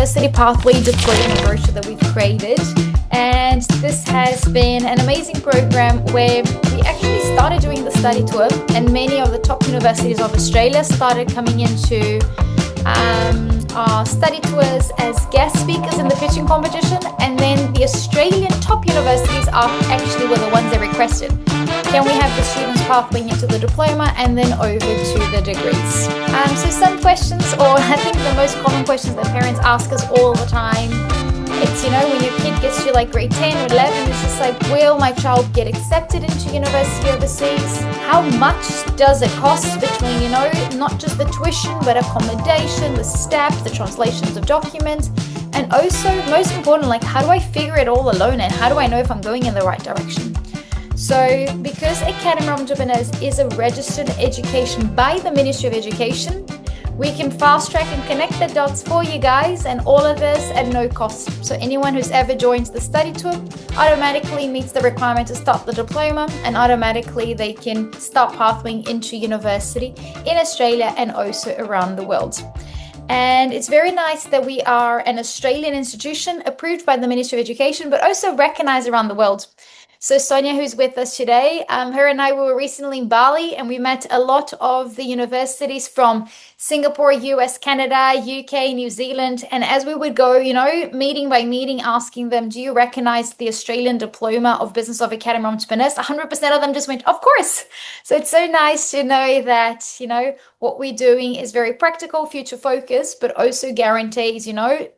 University Pathway Diploma brochure that we've created. And this has been an amazing program where we actually started doing the study tour, and many of the top universities of Australia started coming into our study tours as guest speakers in the pitching competition. And then the Australian top universities were the ones that requested, can we have the students pathway into the diploma and then over to the degrees? So some questions, or I think the most common questions that parents ask us all the time, it's, when your kid gets to like grade 10 or 11, it's just like, will my child get accepted into university overseas? How much does it cost between, not just the tuition, but accommodation, the steps, the translations of documents, and also, most important, like, how do I figure it all alone, and how do I know if I'm going in the right direction? So because Academy of Entrepreneurs is a registered education by the Ministry of Education, we can fast track and connect the dots for you guys, and all of this at no cost. So anyone who's ever joined the study tour automatically meets the requirement to start the diploma, and automatically they can start pathwaying into university in Australia and also around the world. And it's very nice that we are an Australian institution approved by the Ministry of Education, but also recognized around the world. So Sonia, who's with us today, her and I were recently in Bali, and we met a lot of the universities from Singapore, US, Canada, UK, New Zealand. And as we would go, meeting by meeting, asking them, do you recognize the Australian Diploma of Business of Academy of Entrepreneurs? 100% of them just went, of course. So it's so nice to know that, what we're doing is very practical, future focused, but also guarantees,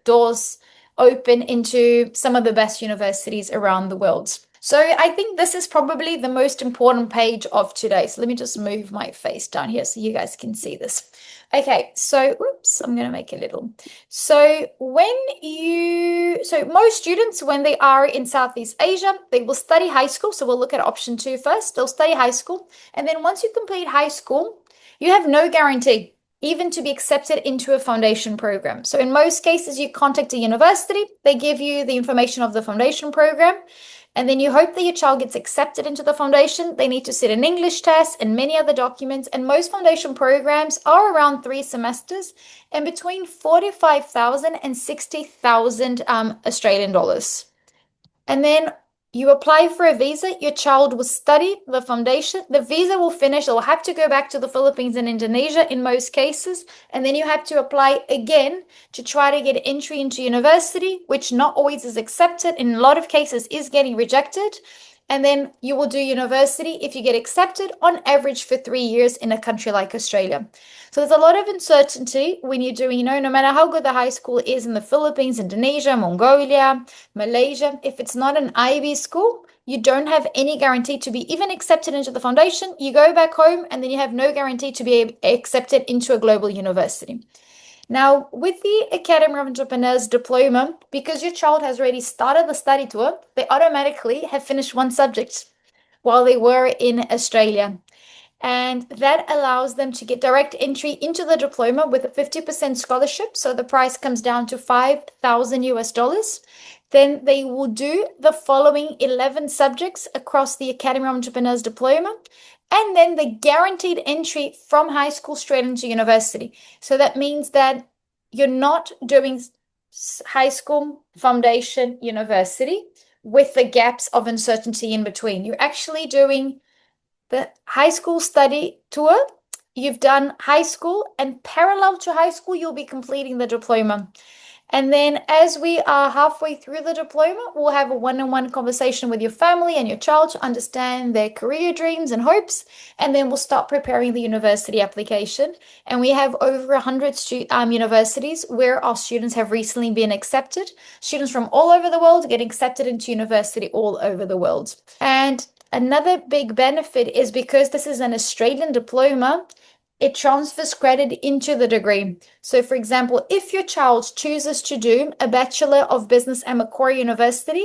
doors open into some of the best universities around the world. So I think this is probably the most important page of today. So let me just move my face down here so you guys can see this. Okay, so I'm going to make it little. So most students, when they are in Southeast Asia, they will study high school. So we'll look at option 2 first. They'll study high school. And then once you complete high school, you have no guarantee even to be accepted into a foundation program. So in most cases, you contact a university, they give you the information of the foundation program, and then you hope that your child gets accepted into the foundation. They need to sit an English test and many other documents. And most foundation programs are around 3 semesters and between 45,000 and 60,000 Australian dollars. And then you apply for a visa, your child will study the foundation, the visa will finish, they'll have to go back to the Philippines and Indonesia in most cases, and then you have to apply again to try to get entry into university, which not always is accepted, in a lot of cases is getting rejected, and then you will do university if you get accepted on average for 3 years in a country like Australia. So there's a lot of uncertainty when you're doing, no matter how good the high school is in the Philippines, Indonesia, Mongolia, Malaysia, if it's not an IB school, you don't have any guarantee to be even accepted into the foundation. You go back home and then you have no guarantee to be accepted into a global university. Now, with the Academy of Entrepreneurs diploma, because your child has already started the study tour, they automatically have finished one subject while they were in Australia. And that allows them to get direct entry into the diploma with a 50% scholarship. So the price comes down to $5,000. Then they will do the following 11 subjects across the Academy of Entrepreneurs diploma. And then the guaranteed entry from high school straight into university. So that means that you're not doing high school, foundation, university with the gaps of uncertainty in between. You're actually doing the high school study tour. You've done high school, and parallel to high school, you'll be completing the diploma. And then as we are halfway through the diploma, we'll have a one-on-one conversation with your family and your child to understand their career dreams and hopes. And then we'll start preparing the university application. And we have over 100 universities where our students have recently been accepted. Students from all over the world get accepted into university all over the world. And another big benefit is because this is an Australian diploma, it transfers credit into the degree. So for example, if your child chooses to do a Bachelor of Business at Macquarie University,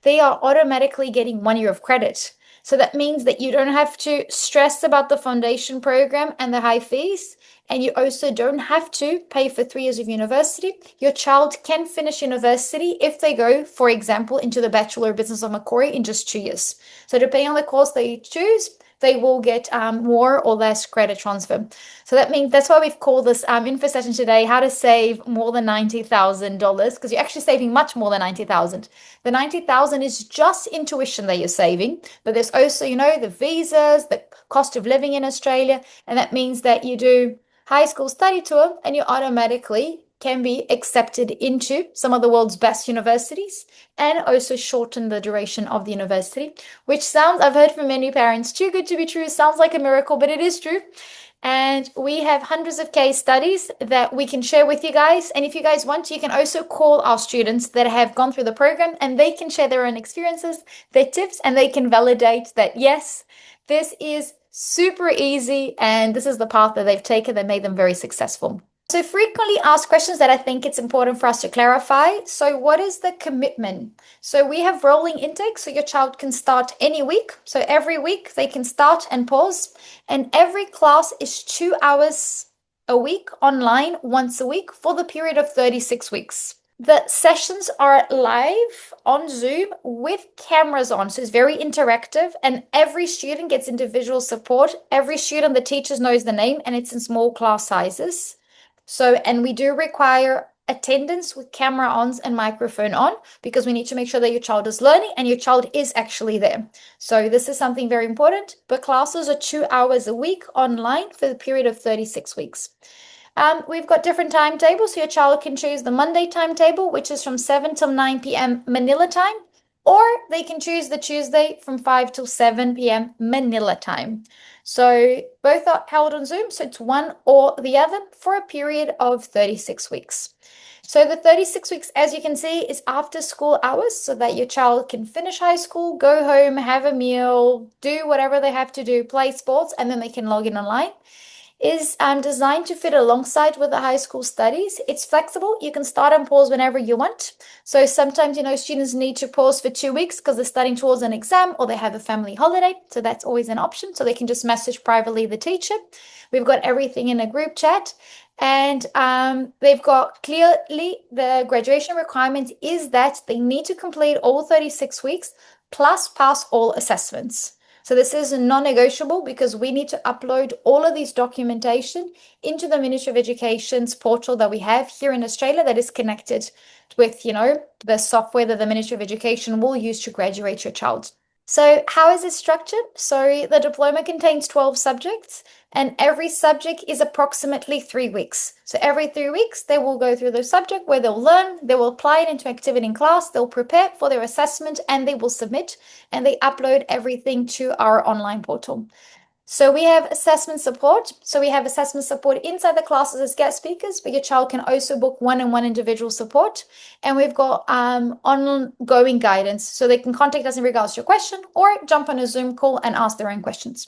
they are automatically getting 1 year of credit. So that means that you don't have to stress about the foundation program and the high fees. And you also don't have to pay for 3 years of university. Your child can finish university if they go, for example, into the Bachelor of Business of Macquarie in just 2 years. So depending on the course they choose, they will get more or less credit transfer. So that means that's why we've called this info session today, how to save more than $90,000, because you're actually saving much more than 90,000. The 90,000 is just in tuition that you're saving, but there's also, the visas, the cost of living in Australia, and that means that you do high school study tour and you automatically can be accepted into some of the world's best universities and also shorten the duration of the university, which sounds, I've heard from many parents, too good to be true, sounds like a miracle, but it is true. And we have hundreds of case studies that we can share with you guys. And if you guys want, you can also call our students that have gone through the program and they can share their own experiences, their tips, and they can validate that, yes, this is super easy and this is the path that they've taken that made them very successful. So frequently asked questions that I think it's important for us to clarify. So what is the commitment? So we have rolling intake, so your child can start any week. So every week they can start and pause. And every class is 2 hours a week online once a week for the period of 36 weeks. The sessions are live on Zoom with cameras on, so it's very interactive, and every student gets individual support. Every student, the teachers knows the name, and it's in small class sizes. So, and we do require attendance with camera on and microphone on because we need to make sure that your child is learning and your child is actually there. So this is something very important, but classes are 2 hours a week online for the period of 36 weeks. We've got different timetables, so your child can choose the Monday timetable, which is from 7 till 9 p.m. Manila time, or they can choose the Tuesday from 5 till 7 p.m. Manila time. So both are held on Zoom, so it's one or the other for a period of 36 weeks. So the 36 weeks, as you can see, is after school hours so that your child can finish high school, go home, have a meal, do whatever they have to do, play sports, and then they can log in online. Is designed to fit alongside with the high school studies. It's flexible. You can start and pause whenever you want. So sometimes, students need to pause for 2 weeks because they're studying towards an exam or they have a family holiday. So that's always an option. So they can just message privately the teacher. We've got everything in a group chat. And they've got clearly the graduation requirement is that they need to complete all 36 weeks plus pass all assessments. So this is non-negotiable because we need to upload all of these documentation into the Ministry of Education's portal that we have here in Australia that is connected with, the software that the Ministry of Education will use to graduate your child. So how is it structured? So the diploma contains 12 subjects and every subject is approximately 3 weeks. So every 3 weeks, they will go through the subject where they'll learn, they will apply it into activity in class, they'll prepare for their assessment and they will submit and they upload everything to our online portal. So we have assessment support. So we have assessment support inside the classes as guest speakers, but your child can also book one-on-one individual support. And we've got ongoing guidance. So they can contact us in regards to your question or jump on a Zoom call and ask their own questions.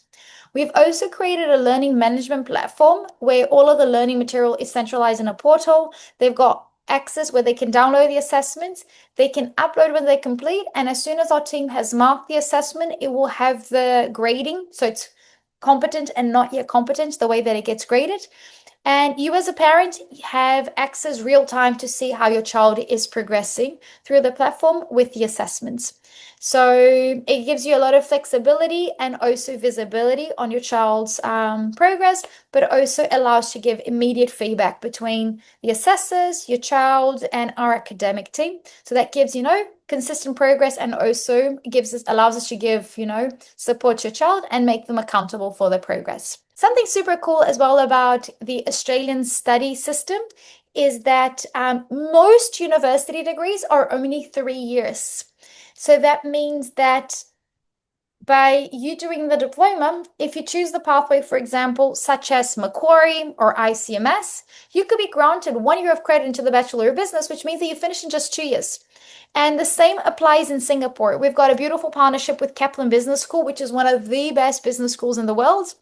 We've also created a learning management platform where all of the learning material is centralized in a portal. They've got access where they can download the assessments, they can upload when they complete, and as soon as our team has marked the assessment, it will have the grading. So it's competent and not yet competent, the way that it gets graded. And you as a parent have access real time to see how your child is progressing through the platform with the assessments. So it gives you a lot of flexibility and also visibility on your child's progress, but also allows to give immediate feedback between the assessors, your child, and our academic team. So that gives, consistent progress and also allows us to give, support to your child and make them accountable for their progress. Something super cool as well about the Australian study system is that most university degrees are only 3 years. So that means that by you doing the diploma, if you choose the pathway, for example, such as Macquarie or ICMS, you could be granted 1 year of credit into the Bachelor of Business, which means that you finish in just 2 years. And the same applies in Singapore. We've got a beautiful partnership with Kaplan Business School, which is one of the best business schools in the world.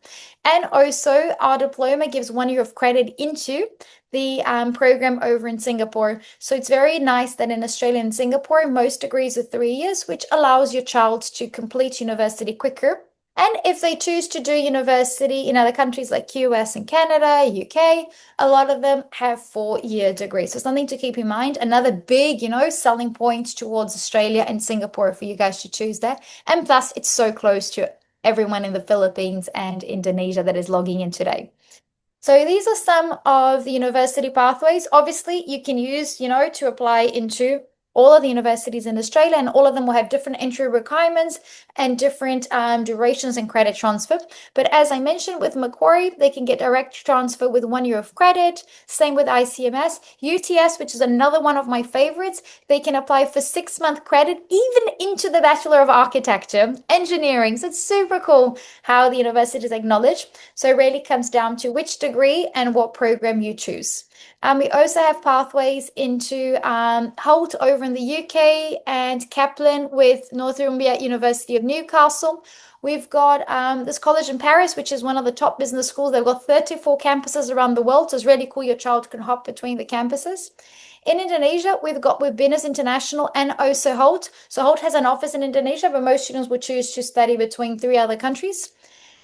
And also our diploma gives 1 year of credit into the program over in Singapore. So it's very nice that in Australia and Singapore, most degrees are 3 years, which allows your child to complete university quicker. And if they choose to do university in other countries like US and Canada, UK, a lot of them have 4-year degrees. So something to keep in mind. Another big, selling point towards Australia and Singapore for you guys to choose that. And plus, it's so close to everyone in the Philippines and Indonesia that is logging in today. So these are some of the university pathways. Obviously, you can use, to apply into all of the universities in Australia, and all of them will have different entry requirements and different durations and credit transfer. But as I mentioned with Macquarie, they can get direct transfer with 1 year of credit. Same with ICMS. UTS, which is another one of my favorites, they can apply for 6-month credit, even into the Bachelor of Architecture, Engineering. So it's super cool how the universities acknowledge. So it really comes down to which degree and what program you choose. We also have pathways into Holt over in the UK and Kaplan with Northumbria University of Newcastle. We've got this college in Paris, which is one of the top business schools. They've got 34 campuses around the world, so it's really cool. Your child can hop between the campuses. In Indonesia, we've got Webinars International and also Holt. So Holt has an office in Indonesia, but most students would choose to study between 3 other countries.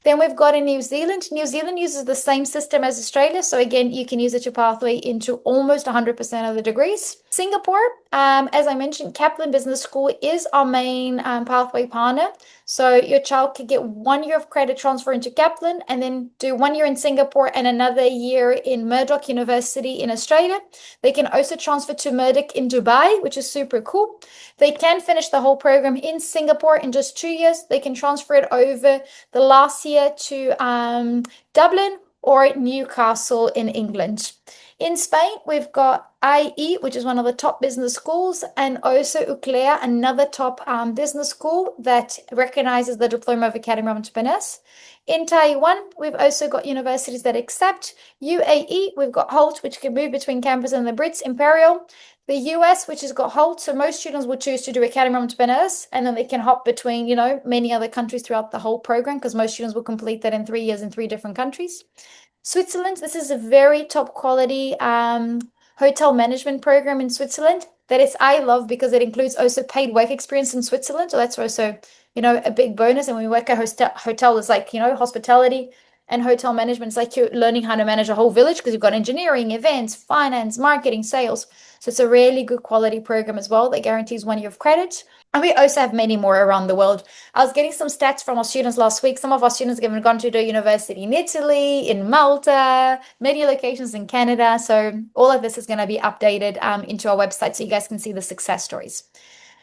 Then we've got in New Zealand. New Zealand uses the same system as Australia. So again, you can use it to pathway into almost 100% of the degrees. Singapore, as I mentioned, Kaplan Business School is our main pathway partner. So your child could get 1 year of credit transfer into Kaplan and then do 1 year in Singapore and another year in Murdoch University in Australia. They can also transfer to Murdoch in Dubai, which is super cool. They can finish the whole program in Singapore in just 2 years. They can transfer it over the last year to Dublin or Newcastle in England. In Spain, we've got IE, which is one of the top business schools, and also UCLEA, another top business school that recognizes the Diploma of Academy of Entrepreneurs. In Taiwan, we've also got universities that accept. UAE, we've got Holt, which can move between campus and the Brits Imperial. The US, which has got Holt, so most students will choose to do Academy of Entrepreneurs, and then they can hop between, many other countries throughout the whole program, because most students will complete that in 3 years in 3 different countries. Switzerland, this is a very top quality hotel management program in Switzerland that is I love because it includes also paid work experience in Switzerland. So that's also, a big bonus. And when we work at hotel, it's like, hospitality and hotel management. It's like you're learning how to manage a whole village because you've got engineering, events, finance, marketing, sales. So it's a really good quality program as well that guarantees 1 year of credit. And we also have many more around the world. I was getting some stats from our students last week. Some of our students have gone to the university in Italy, in Malta, many locations in Canada. So all of this is going to be updated into our website so you guys can see the success stories.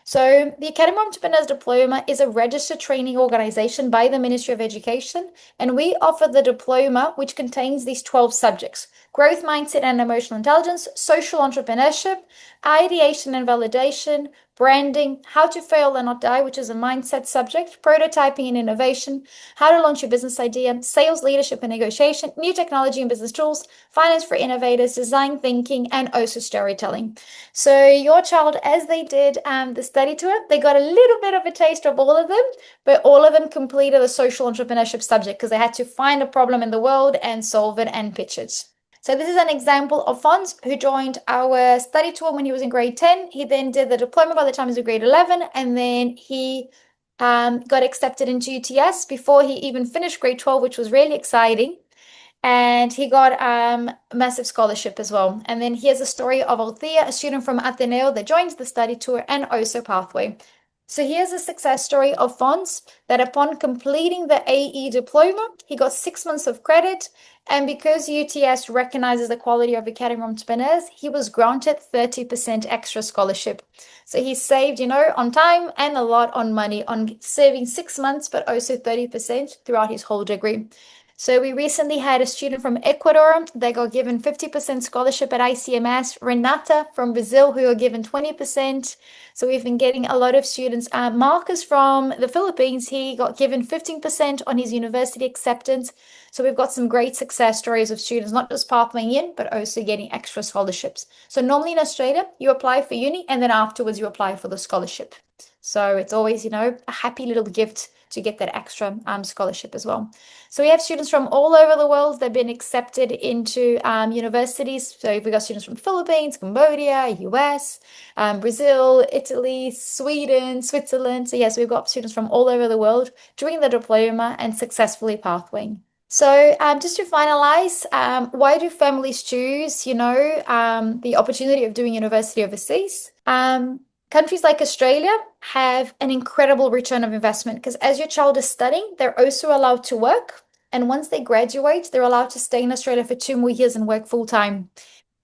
So the Academy of Entrepreneurs Diploma is a registered training organization by the Ministry of Education, and we offer the diploma, which contains these 12 subjects: growth mindset and emotional intelligence, social entrepreneurship, ideation and validation, branding, how to fail and not die, which is a mindset subject, prototyping and innovation, how to launch your business idea, sales leadership and negotiation, new technology and business tools, finance for innovators, design thinking, and also storytelling. So your child, as they did the study tour, they got a little bit of a taste of all of them, but all of them completed the social entrepreneurship subject because they had to find a problem in the world and solve it and pitch it. So this is an example of Fons, who joined our study tour when he was in grade 10. He then did the diploma by the time he was in grade 11, and then he got accepted into UTS before he even finished grade 12, which was really exciting. And he got a massive scholarship as well. And then here's a story of Althea, a student from Ateneo that joined the study tour and also Pathway. So here's a success story of Fons that upon completing the AE diploma, he got 6 months of credit. And because UTS recognizes the quality of Academy of Entrepreneurs, he was granted 30% extra scholarship. So he saved, on time and a lot on money on saving 6 months, but also 30% throughout his whole degree. So we recently had a student from Ecuador that got given 50% scholarship at ICMS, Renata from Brazil, who got given 20%. So we've been getting a lot of students. Marcus from the Philippines, he got given 15% on his university acceptance. So we've got some great success stories of students, not just pathwaying in, but also getting extra scholarships. So normally in Australia, you apply for uni and then afterwards you apply for the scholarship. So it's always, a happy little gift to get that extra scholarship as well. So we have students from all over the world that have been accepted into universities. So we've got students from Philippines, Cambodia, US, Brazil, Italy, Sweden, Switzerland. So yes, we've got students from all over the world doing the diploma and successfully pathwaying. So just to finalize, why do families choose, the opportunity of doing university overseas? Countries like Australia have an incredible return of investment because as your child is studying, they're also allowed to work. And once they graduate, they're allowed to stay in Australia for 2 more years and work full time.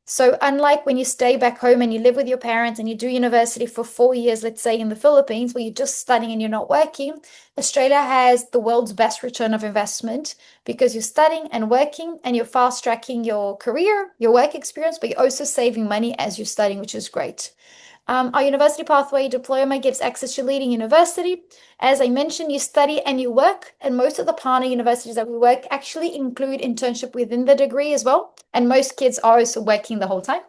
So, unlike when you stay back home and you live with your parents and you do university for 4 years, let's say in the Philippines, where you're just studying and you're not working, Australia has the world's best return of investment because you're studying and working and you're fast tracking your career, your work experience, but you're also saving money as you're studying, which is great. Our University Pathway Diploma gives access to leading university. As I mentioned, you study and you work, and most of the partner universities that we work actually include internship within the degree as well. And most kids are also working the whole time.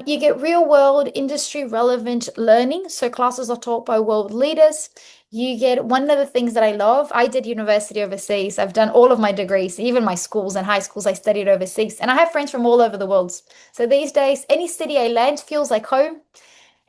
You get real world industry relevant learning. So classes are taught by world leaders. You get one of the things that I love. I did university overseas. I've done all of my degrees, even my schools and high schools I studied overseas. And I have friends from all over the world. So these days, any city I land feels like home.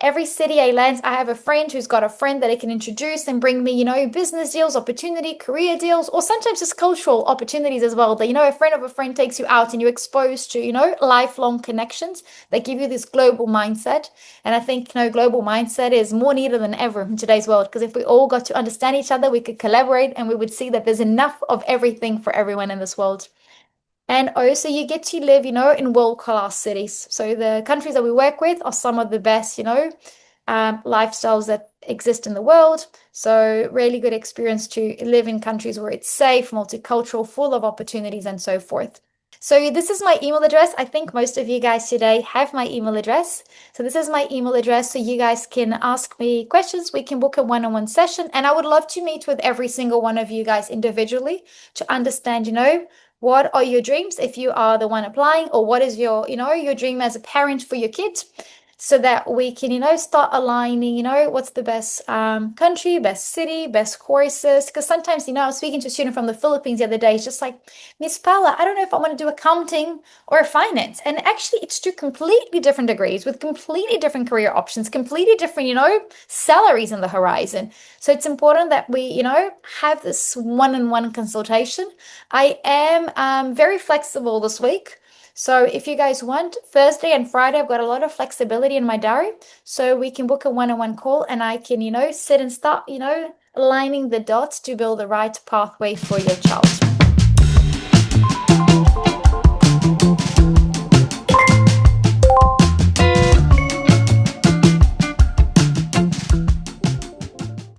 Every city I land, I have a friend who's got a friend that I can introduce and bring me, business deals, opportunity, career deals, or sometimes just cultural opportunities as well. That, a friend of a friend takes you out and you're exposed to, lifelong connections that give you this global mindset. And I think, global mindset is more needed than ever in today's world because if we all got to understand each other, we could collaborate and we would see that there's enough of everything for everyone in this world. And also, you get to live, in world-class cities. So the countries that we work with are some of the best, lifestyles that exist in the world. So really good experience to live in countries where it's safe, multicultural, full of opportunities, and so forth. So this is my email address. I think most of you guys today have my email address. So this is my email address. So you guys can ask me questions. We can book a one-on-one session. And I would love to meet with every single one of you guys individually to understand, what are your dreams if you are the one applying, or what is your dream as a parent for your kids, so that we can, start aligning, what's the best country, best city, best courses. Because sometimes, I was speaking to a student from the Philippines the other day. It's just like, Miss Paula, I don't know if I want to do accounting or finance. And actually, it's two completely different degrees with completely different career options, completely different, salaries in the horizon. So it's important that we, have this one-on-one consultation. I am very flexible this week. So if you guys want, Thursday and Friday, I've got a lot of flexibility in my diary. So we can book a one-on-one call and I can, sit and start, aligning the dots to build the right pathway for your child.